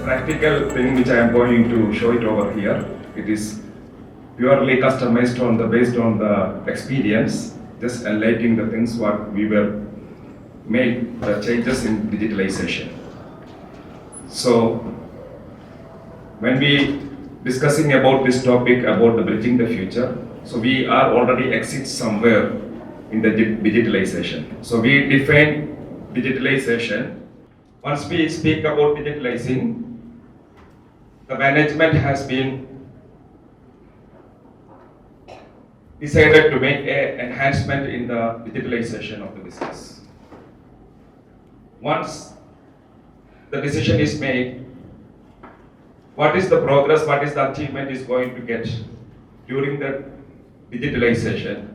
practical thing which I am going to show it over here. It is purely customized based on the experience, just enlightening the things what we were made the changes in digitalization. So when we discussing about this topic about the bridging the future, so we are already exit somewhere in the digitalization. So we define digitalization. Once we speak about digitalizing, the management has been decided to make an enhancement in the digitalization of the business. Once the decision is made, what is the progress, what is the achievement is going to get during the digitalization?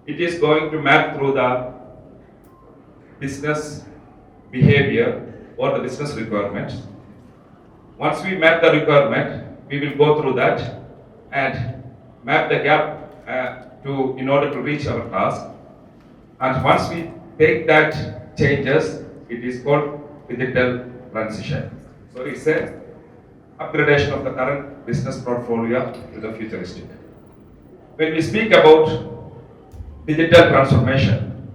It is going to map through the business behavior or the business requirements. Once we map the requirement, we will go through that and map the gap in order to reach our task. And once we take that changes, it is called digital transition. So it's a upgradation of the current business portfolio to the futuristic. When we speak about digital transformation,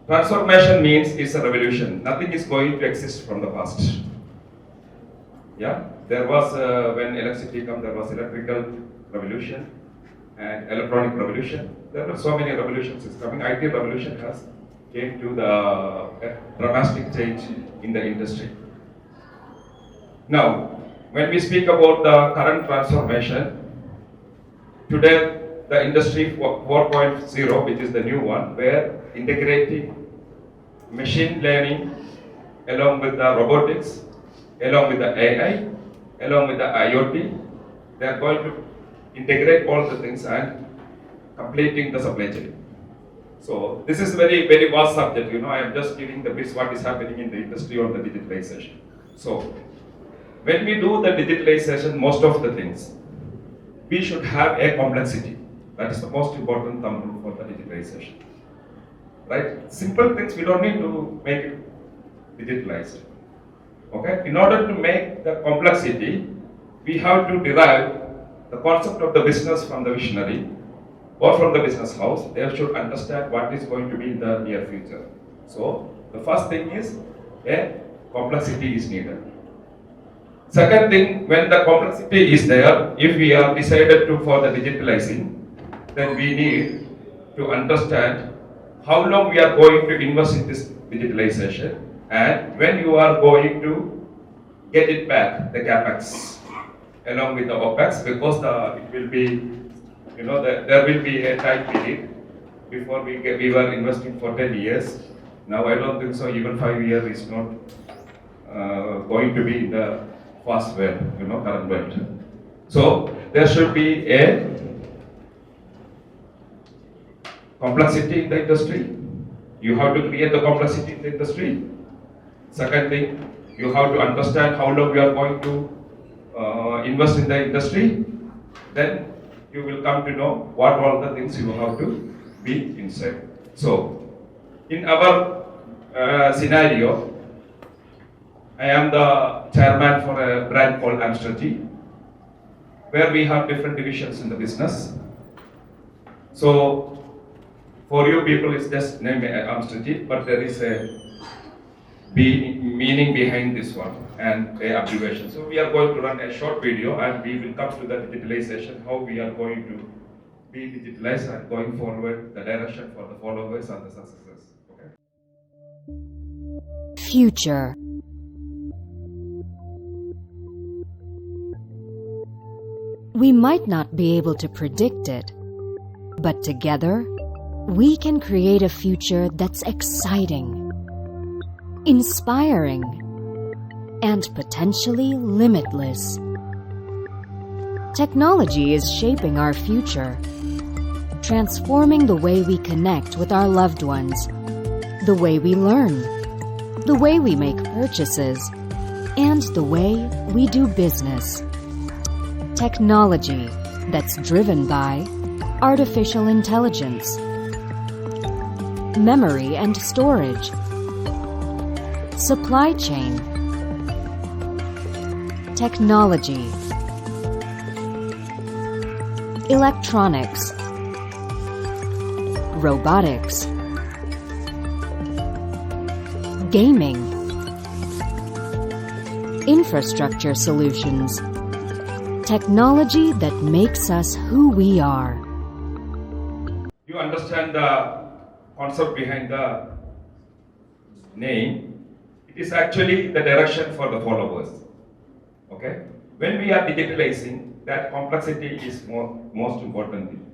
transformation means it's a revolution. Nothing is going to exist from the past. Yeah, there was when electricity came, there was electrical revolution and electronic revolution. There were so many revolutions is coming. IT revolution has came to the dramatic change in the industry. Now, when we speak about the current transformation, today the industry 4.0, which is the new one, where integrating machine learning along with the robotics, along with the AI, along with the IoT, they are going to integrate all the things and completing the supply chain. So this is very, very vast subject. I am just giving the bits what is happening in the industry on the digitalization. So when we do the digitalization, most of the things, we should have a complexity. That is the most important thumb for the digitalization. Right? Simple things, we don't need to make it digitalized. Okay? In order to make the complexity, we have to derive the concept of the business from the visionary or from the business house. They should understand what is going to be in the near future. So the first thing is a complexity is needed. Second thing, when the complexity is there, if we are decided to for the digitalizing, then we need to understand how long we are going to invest in this digitalization and when you are going to get it back, the capex, along with the OPEX, because it will be, there will be a time period before we were investing for 10 years. Now I don't think so, even 5 years is not going to be the fast world, current world. So there should be a complexity in the industry. You have to create the complexity in the industry. Second thing, you have to understand how long you are going to invest in the industry. Then you will come to know what all the things you have to be inside. So in our scenario, I am the chairman for a brand called Amstrategy, where we have different divisions in the business. So for you people, it's just name Amstrategy, but there is a meaning behind this one and a abbreviation. So we are going to run a short video and we will come to the digitalization, how we are going to be digitalized and going forward, the direction for the followers and the successors. Okay? Future. We might not be able to predict it, but together, we can create a future that's exciting, inspiring, and potentially limitless. Technology is shaping our future, transforming the way we connect with our loved ones, the way we learn, the way we make purchases, and the way we do business. Technology that's driven by artificial intelligence, memory and storage, supply chain, technology, electronics, robotics, gaming, infrastructure solutions, technology that makes us who we are. You understand the concept behind the name. It is actually the direction for the followers. Okay? When we are digitalizing, that complexity is most important thing.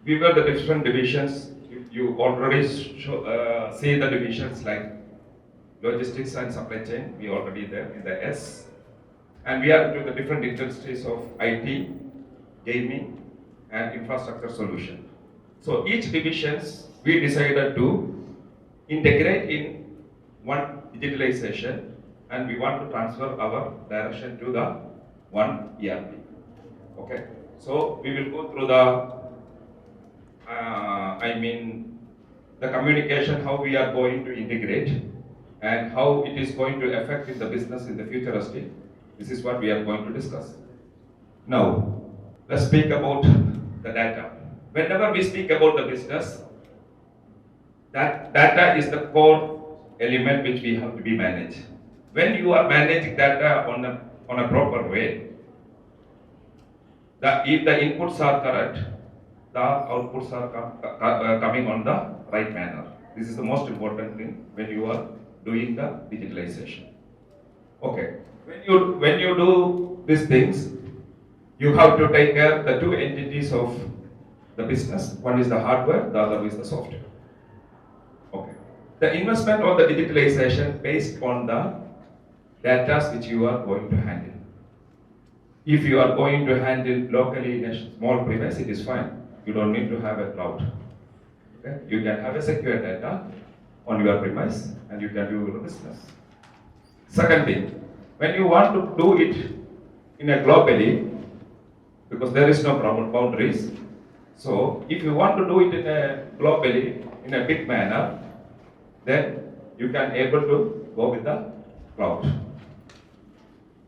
We were the different divisions. You already see the divisions like logistics and supply chain. We already there in the S. And we are into the different industries of IT, gaming, and infrastructure solution. So each divisions we decided to integrate in one digitalization, and we want to transfer our direction to the one ERP. Okay. So we will go through the communication, how we are going to integrate, and how it is going to affect in the business in the futuristic. This is what we are going to discuss. Now, let's speak about the data. Whenever we speak about the business, that data is the core element which we have to be managed. When you are managing data on a proper way, if the inputs are correct, the outputs are coming on the right manner. This is the most important thing when you are doing the digitalization. Okay. When you do these things, you have to take care of the two entities of the business. One is the hardware, the other is the software. Okay. The investment on the digitalization based on the data which you are going to handle. If you are going to handle locally in a small premise, it is fine. You don't need to have a cloud. Okay? You can have a secure data on your premise and you can do your business. Second thing, when you want to do it in a globally, because there is no boundaries, so if you want to do it in a globally, in a big manner, then you can able to go with the cloud.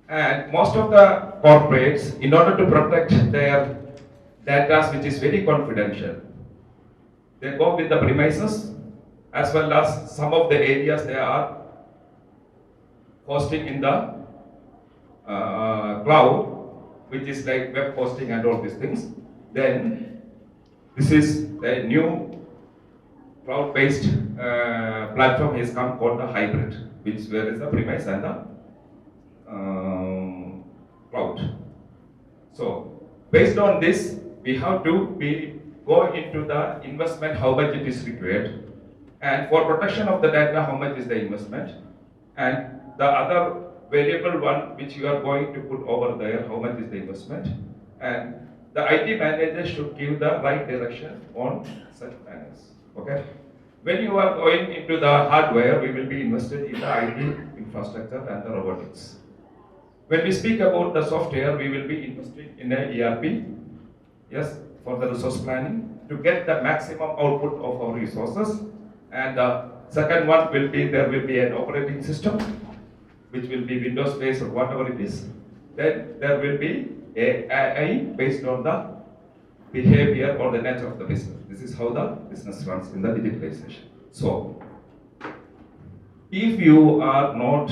And most of the corporates, in order to protect their data, which is very confidential, they go with the premises as well as some of the areas they are hosting in the cloud, which is like web hosting and all these things. Then this is a new cloud-based platform has come called the hybrid, which where is the premise and the cloud. So based on this, we have to go into the investment, how much it is required, and for protection of the data, how much is the investment, and the other variable one which you are going to put over there, how much is the investment, and the IT manager should give the right direction on such manners. Okay. When you are going into the hardware, we will be invested in the IT infrastructure and the robotics. When we speak about the software, we will be investing in a ERP, yes, for the resource planning to get the maximum output of our resources. And the second one will be, there will be an operating system, which will be Windows based or whatever it is. Then there will be AI based on the behavior or the nature of the business. This is how the business runs in the digitalization. So, if you are not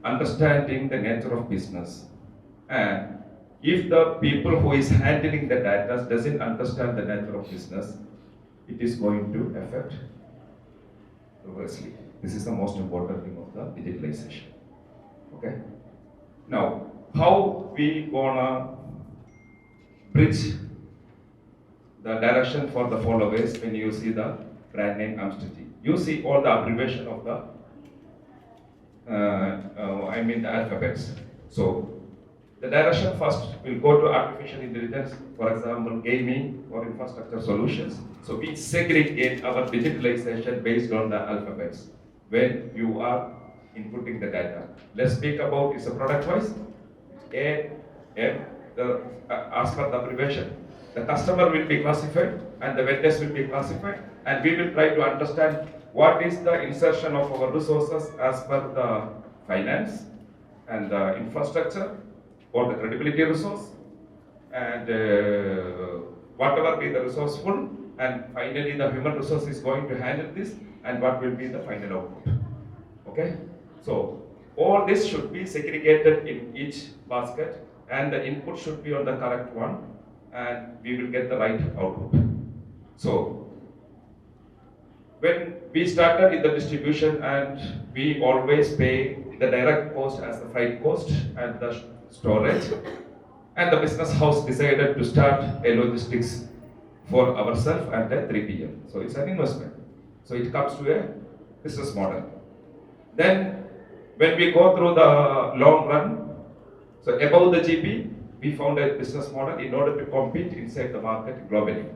understanding the nature of business, and if the people who is handling the data doesn't understand the nature of business, it is going to affect reversely. This is the most important thing of the digitalization. Okay. Now, how we gonna bridge the direction for the followers when you see the brand name Amstrad? You see all the abbreviation of the the alphabets. So the direction first will go to artificial intelligence, for example, gaming or infrastructure solutions. So we segregate our digitalization based on the alphabets when you are inputting the data. Let's speak about it's a product wise. A, M, as per the abbreviation. The customer will be classified and the vendors will be classified, and we will try to understand what is the insertion of our resources as per the finance, and the infrastructure or the credibility resource, and whatever be the resourceful, and finally the human resource is going to handle this, and what will be the final output. Okay, so all this should be segregated in each basket, and the input should be on the correct one, and we will get the right output. So when we started in the distribution, and we always pay the direct cost as the freight cost and the storage, and the business house decided to start a logistics for ourselves and a 3PL. So it's an investment. So it comes to a business model. Then when we go through the long run, so above the GP, we found a business model in order to compete inside the market globally.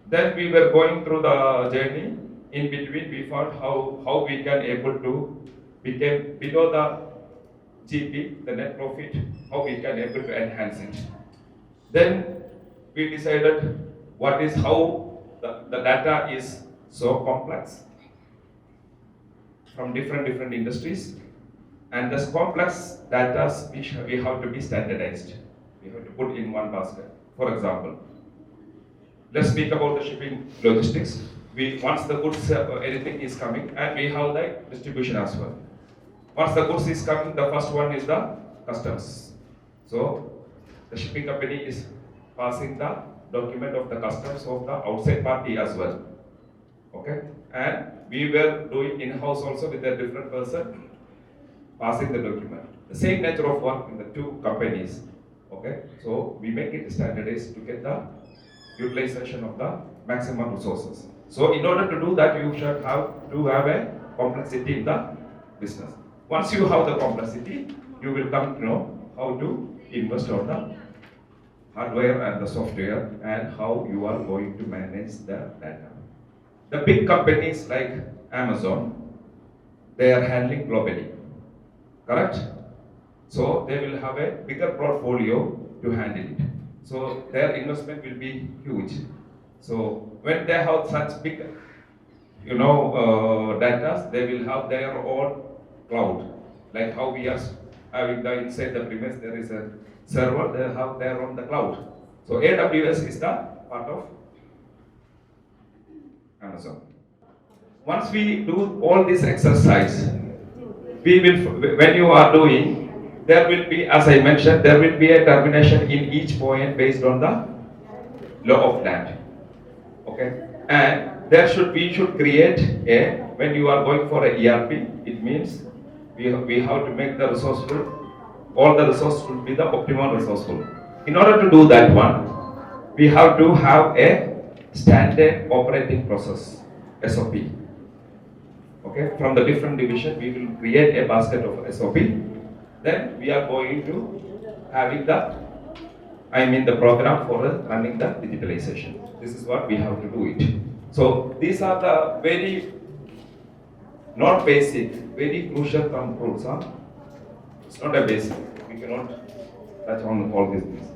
Then we were going through the journey. In between, we found how we can able to become below the GP, the net profit, how we can able to enhance it. Then we decided how the data is so complex from different industries, and this complex data we have to be standardized. We have to put in one basket. For example, let's speak about the shipping logistics. Once the goods anything is coming, and we have the distribution as well. Once the goods is coming, the first one is the customs. So the shipping company is passing the document of the customs of the outside party as well. Okay, and we were doing in-house also with a different person passing the document. The same nature of work in the two companies. Okay, so we make it standardized to get the utilization of the maximum resources. So in order to do that, you should have to have a complexity in the business. Once you have the complexity, you will come to know how to invest on the hardware and the software, and how you are going to manage the data. The big companies like Amazon, they are handling globally, correct? So they will have a bigger portfolio to handle it. So their investment will be huge. So when they have such big, data, they will have their own cloud. Like how we are having the inside the premise, there is a server, they have their own the cloud. So AWS is the part of Amazon. Once we do all this exercise, when you are doing, there will be, as I mentioned, there will be a termination in each point based on the law of land. Okay, and we should create when you are going for a ERP, it means we have to make the resourceful, all the resources will be the optimal resourceful. In order to do that one, we have to have a standard operating process, SOP. Okay, from the different division, we will create a basket of SOP. Then we are going to having the program for running the digitalization. This is what we have to do it. So these are the very, not basic, very crucial controls. It's not a basic. We cannot touch on all these things.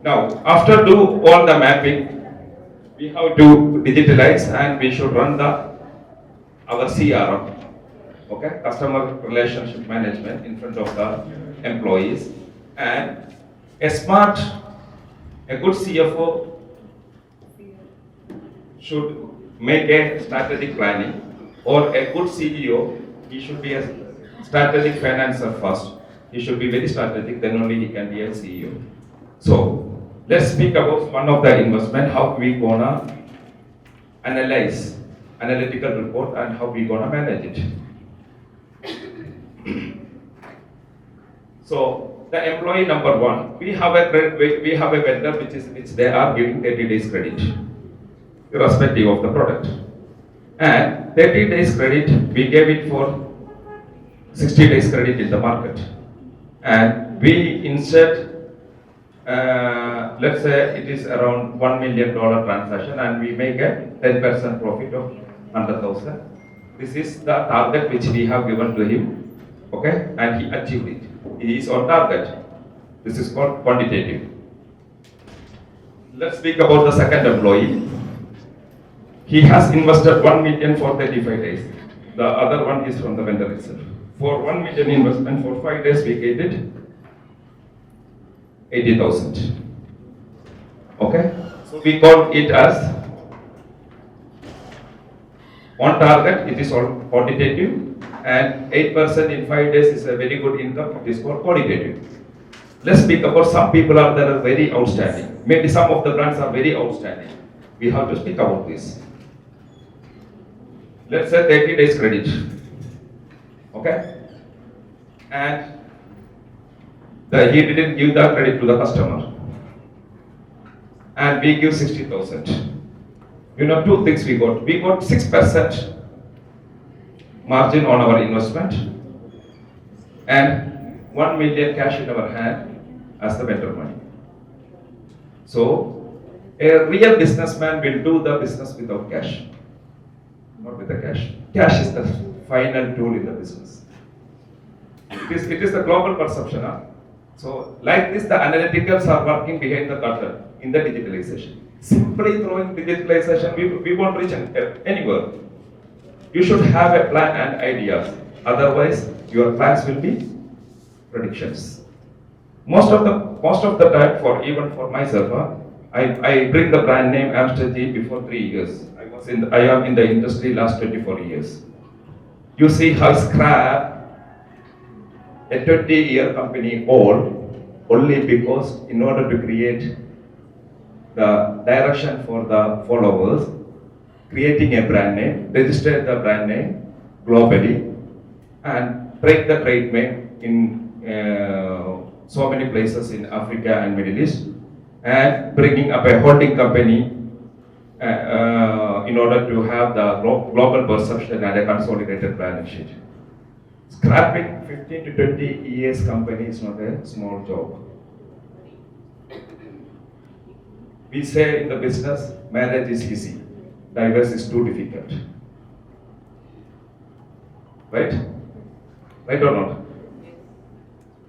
Now, after do all the mapping, we have to digitalize, and we should run our CRM, okay, customer relationship management in front of the employees, and a good CFO should make a strategic planning, or a good CEO, he should be a strategic financer first. He should be very strategic, then only he can be a CEO. So let's speak about one of the investment, how we gonna analyze analytical report, and how we gonna manage it. So the employee number one, we have a vendor which they are giving 30 days credit, irrespective of the product. And 30 days credit, we gave it for 60 days credit in the market. And we insert, let's say it is around $1 million transaction, and we make a 10% profit of 100,000. This is the target which we have given to him, okay, and he achieved it. He is on target. This is called quantitative. Let's speak about the second employee. He has invested 1 million for 35 days. The other one is from the vendor itself. For 1 million investment for 5 days, we get it 80,000. Okay? So we call it as on target, it is all quantitative, and 8% in 5 days is a very good income, it is called qualitative. Let's speak about some people are that are very outstanding. Maybe some of the brands are very outstanding. We have to speak about this. Let's say 30 days credit. Okay? And he didn't give the credit to the customer. And we give 60,000. You know, two things we got. We got 6% margin on our investment and 1 million cash in our hand as the vendor money. So, a real businessman will do the business without cash, not with the cash. Cash is the final tool in the business. It is the global perception. Huh? So, like this, the analyticals are working behind the curtain in the digitalization. Simply throwing digitalization, we won't reach anywhere. You should have a plan and ideas. Otherwise, your plans will be predictions. Most of the time, even for myself, I bring the brand name Amstel G before 3 years. I am in the industry last 24 years. You see how scrap a 20-year company old only because in order to create the direction for the followers, creating a brand name, register the brand name globally, and break the trade name in so many places in Africa and Middle East, and bringing up a holding company in order to have the global perception and a consolidated balance sheet. Scrapping 15 to 20 years company is not a small job. We say in the business, marriage is easy, divorce is too difficult. Right? Right or not?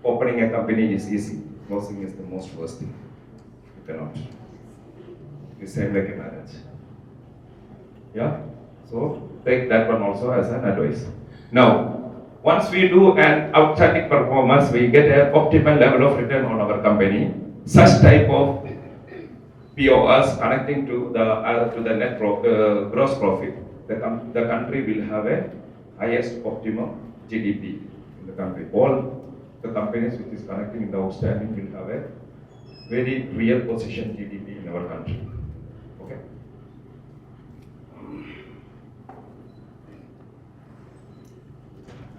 Opening a company is easy, closing is the most worst thing. You cannot. The same like a marriage. Yeah? So take that one also as an advice. Now, once we do an outstanding performance, we get an optimal level of return on our company. Such type of POS connecting to the net gross profit, the country will have a highest optimum GDP in the country. All the companies which is connecting in the outstanding will have a very real position GDP in our country. Okay.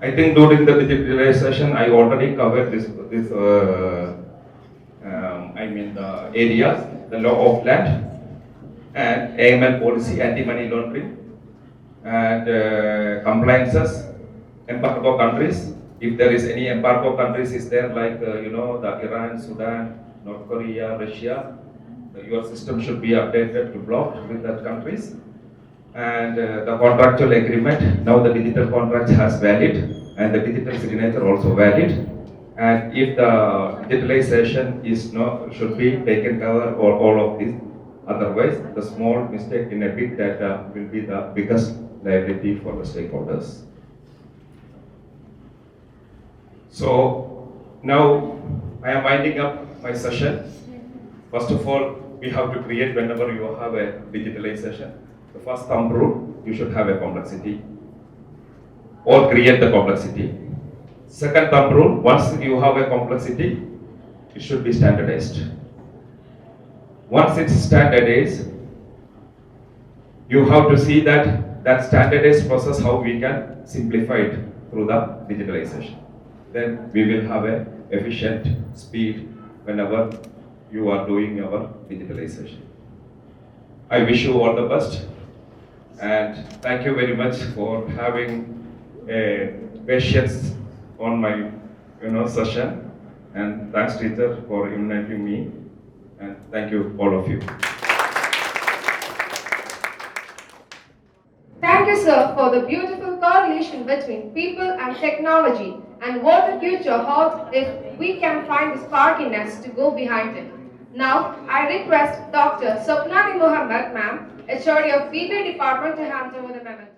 I think during the digitalization, I already covered the areas, the law of land, and AML policy, anti-money laundering, and compliances, embargo countries. If there is any embargo countries, is there like the Iran, Sudan, North Korea, Russia, your system should be updated to block with that countries. And the contractual agreement, now the digital contract has valid, and the digital signature also valid. And if the digitalization should be taken cover or all of this, otherwise the small mistake in a big data will be the biggest liability for the stakeholders. So now I am winding up my session. First of all, we have to create whenever you have a digitalization. The first thumb rule, you should have a complexity or create the complexity. Second thumb rule, once you have a complexity, it should be standardized. Once it's standardized, you have to see that standardized process, how we can simplify it through the digitalization. Then we will have a efficient speed whenever you are doing your digitalization. I wish you all the best, and thank you very much for having patience on my session, and thanks teacher for inviting me, and thank you all of you. Thank you, sir, for the beautiful correlation between people and technology and what the future holds if we can find the sparkiness to go behind it. Now, I request Dr. Sapnani Muhammad, ma'am, HOD of BB Department to hand over the memento.